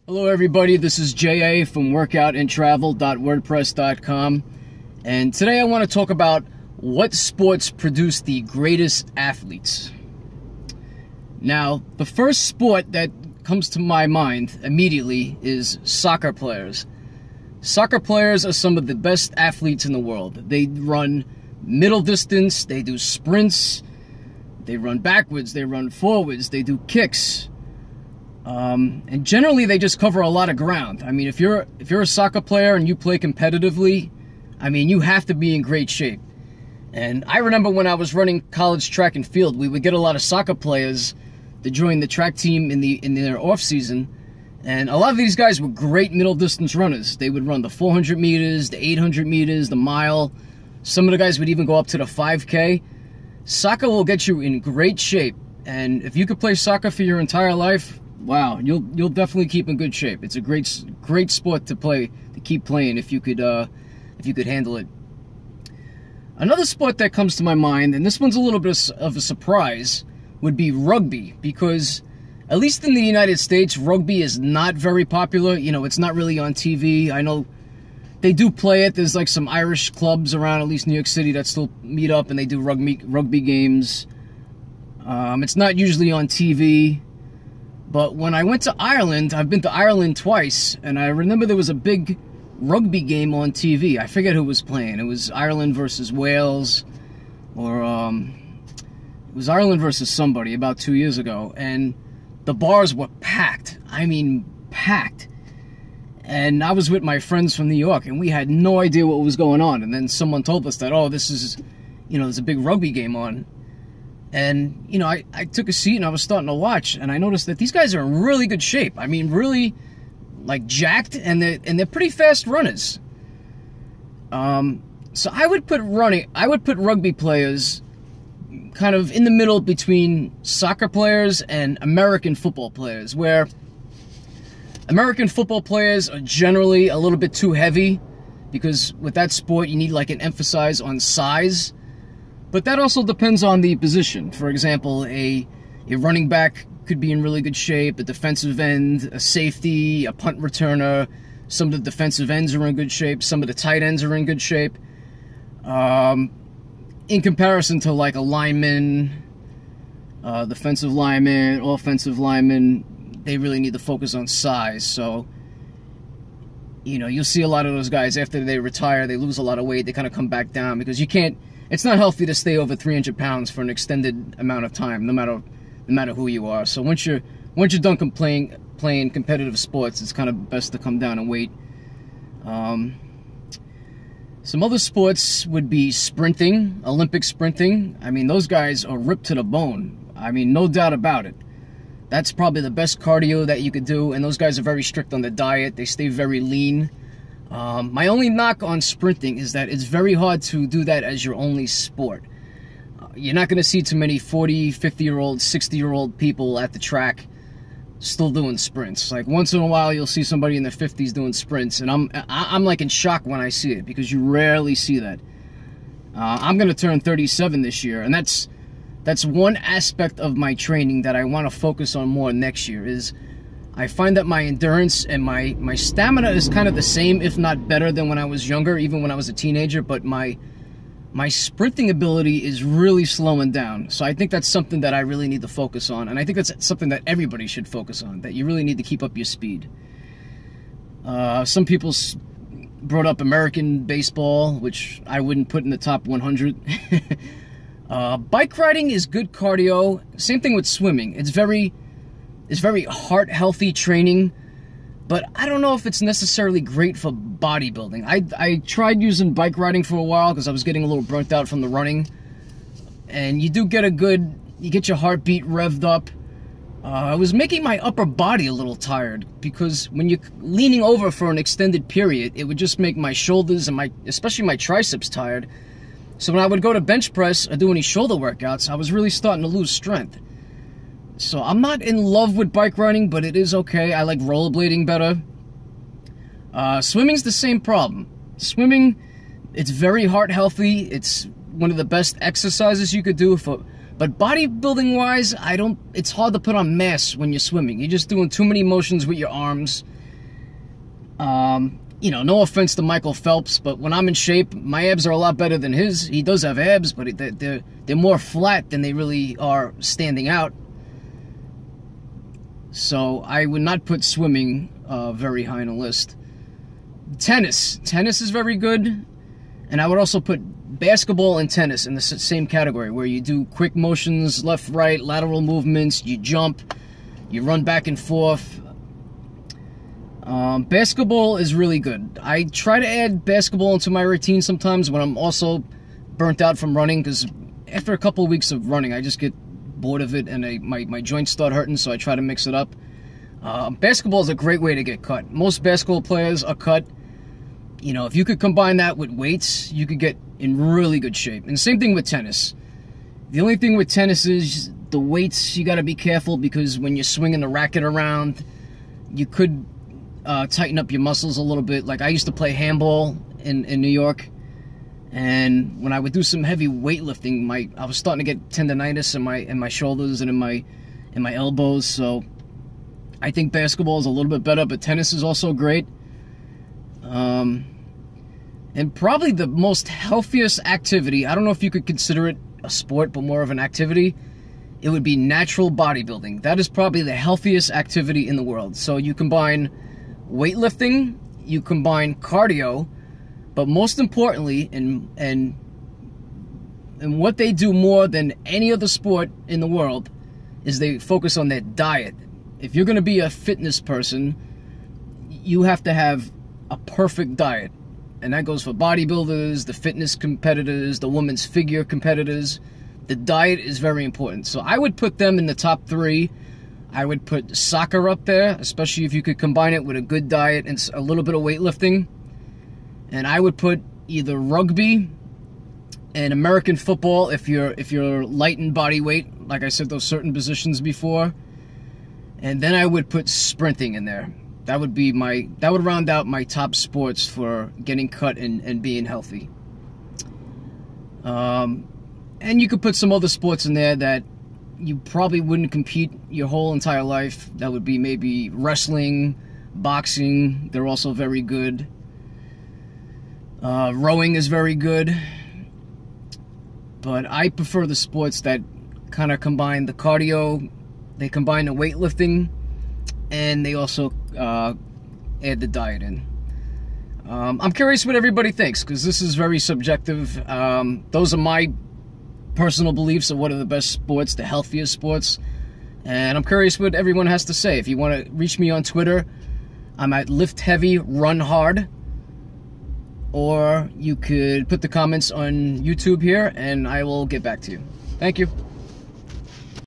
Hello everybody, this is JA from workoutandtravel.wordpress.com, and today I want to talk about what sports produce the greatest athletes. Now, the first sport that comes to my mind immediately is soccer players. Soccer players are some of the best athletes in the world. They run middle distance, they do sprints, they run backwards, they run forwards, they do kicks. And generally they just cover a lot of ground. I mean, if you're a soccer player and you play competitively, I mean, you have to be in great shape. And I remember when I was running college track and field, we would get a lot of soccer players to join the track team in their off season. And a lot of these guys were great middle distance runners. They would run the 400 meters, the 800 meters, the mile. Some of the guys would even go up to the 5K. Soccer will get you in great shape. And if you could play soccer for your entire life, wow, you'll definitely keep in good shape. It's a great sport to play, to keep playing if you could handle it. Another sport that comes to my mind, and this one's a little bit of a surprise, would be rugby, because at least in the United States, rugby is not very popular. You know, it's not really on TV. I know they do play it. There's like some Irish clubs around, at least New York City, that still meet up and they do rugby games. It's not usually on TV. But when I went to Ireland, I've been to Ireland twice, and I remember there was a big rugby game on TV. I forget who was playing. It was Ireland versus Wales, or it was Ireland versus somebody about 2 years ago, and the bars were packed. I mean, packed. And I was with my friends from New York, and we had no idea what was going on. And then someone told us that, oh, this is, you know, there's a big rugby game on. And, you know, I took a seat and I was starting to watch, and I noticed that these guys are in really good shape. I mean, really, like, jacked, and they're pretty fast runners. So I would put rugby players kind of in the middle between soccer players and American football players, where American football players are generally a little bit too heavy, because with that sport you need like an emphasis on size. But that also depends on the position. For example, a running back could be in really good shape, a defensive end, a safety, a punt returner. Some of the defensive ends are in good shape, some of the tight ends are in good shape. In comparison to like a lineman, defensive lineman, offensive lineman, they really need to focus on size. So, you know, you'll see a lot of those guys after they retire, they lose a lot of weight, they kind of come back down, because you can't, it's not healthy to stay over 300 pounds for an extended amount of time, no matter who you are. So once you're done playing competitive sports, it's kind of best to come down and wait. Some other sports would be sprinting, Olympic sprinting. I mean, those guys are ripped to the bone. I mean, no doubt about it. That's probably the best cardio that you could do, and those guys are very strict on the diet. They stay very lean. My only knock on sprinting is that it's very hard to do that as your only sport. You're not going to see too many 40, 50-year-old, 60-year-old people at the track still doing sprints. Like, once in a while you'll see somebody in their 50s doing sprints, and I'm like in shock when I see it, because you rarely see that. I'm going to turn 37 this year, and that's one aspect of my training that I want to focus on more next year. Is I find that my endurance and my stamina is kind of the same, if not better, than when I was younger, even when I was a teenager, but my sprinting ability is really slowing down. So I think that's something that I really need to focus on, and I think that's something that everybody should focus on, that you really need to keep up your speed. Some people brought up American baseball, which I wouldn't put in the top 100. Bike riding is good cardio. Same thing with swimming. It's very heart-healthy training, but I don't know if it's necessarily great for bodybuilding. I tried using bike riding for a while because I was getting a little burnt out from the running, and you do get you get your heartbeat revved up. I was making my upper body a little tired, because when you're leaning over for an extended period, it would just make my shoulders and especially my triceps tired. So when I would go to bench press or do any shoulder workouts, I was really starting to lose strength. So I'm not in love with bike riding, but it is okay. I like rollerblading better. Swimming's the same problem. Swimming, it's very heart healthy. It's one of the best exercises you could do, but But bodybuilding wise, it's hard to put on mass when you're swimming. You're just doing too many motions with your arms. You know, no offense to Michael Phelps, but when I'm in shape, my abs are a lot better than his. He does have abs, but they're more flat than they really are standing out. So I would not put swimming very high on the list. Tennis is very good, and I would also put basketball and tennis in the same category, where you do quick motions, left, right, lateral movements, you jump, you run back and forth. Basketball is really good. I try to add basketball into my routine sometimes when I'm also burnt out from running, because after a couple of weeks of running, I just get bored of it, and my joints start hurting, so I try to mix it up. Basketball is a great way to get cut. Most basketball players are cut. You know, if you could combine that with weights, you could get in really good shape. And same thing with tennis. The only thing with tennis is the weights, you got to be careful, because when you're swinging the racket around, you could tighten up your muscles a little bit. Like I used to play handball in New York, and when I would do some heavy weightlifting, I was starting to get tendonitis in my shoulders and in my elbows. So I think basketball is a little bit better, but tennis is also great. And probably the most healthiest activity, I don't know if you could consider it a sport, but more of an activity, it would be natural bodybuilding. That is probably the healthiest activity in the world. So you combine weightlifting, you combine cardio, but most importantly, and what they do more than any other sport in the world, is they focus on their diet. If you're going to be a fitness person, you have to have a perfect diet. And that goes for bodybuilders, the fitness competitors, the women's figure competitors. The diet is very important. So I would put them in the top 3. I would put soccer up there, especially if you could combine it with a good diet and a little bit of weightlifting. And I would put either rugby and American football if you're light in body weight, like I said, those certain positions before. And then I would put sprinting in there. That would round out my top sports for getting cut and being healthy. And you could put some other sports in there that you probably wouldn't compete your whole entire life. That would be maybe wrestling, boxing. They're also very good. Rowing is very good. But I prefer the sports that kind of combine the cardio, they combine the weightlifting, and they also add the diet in. I'm curious what everybody thinks, because this is very subjective. Those are my personal beliefs of what are the best sports, the healthiest sports. And I'm curious what everyone has to say. If you want to reach me on Twitter, I'm at Lift Heavy Run Hard. Or you could put the comments on YouTube here, and I will get back to you. Thank you.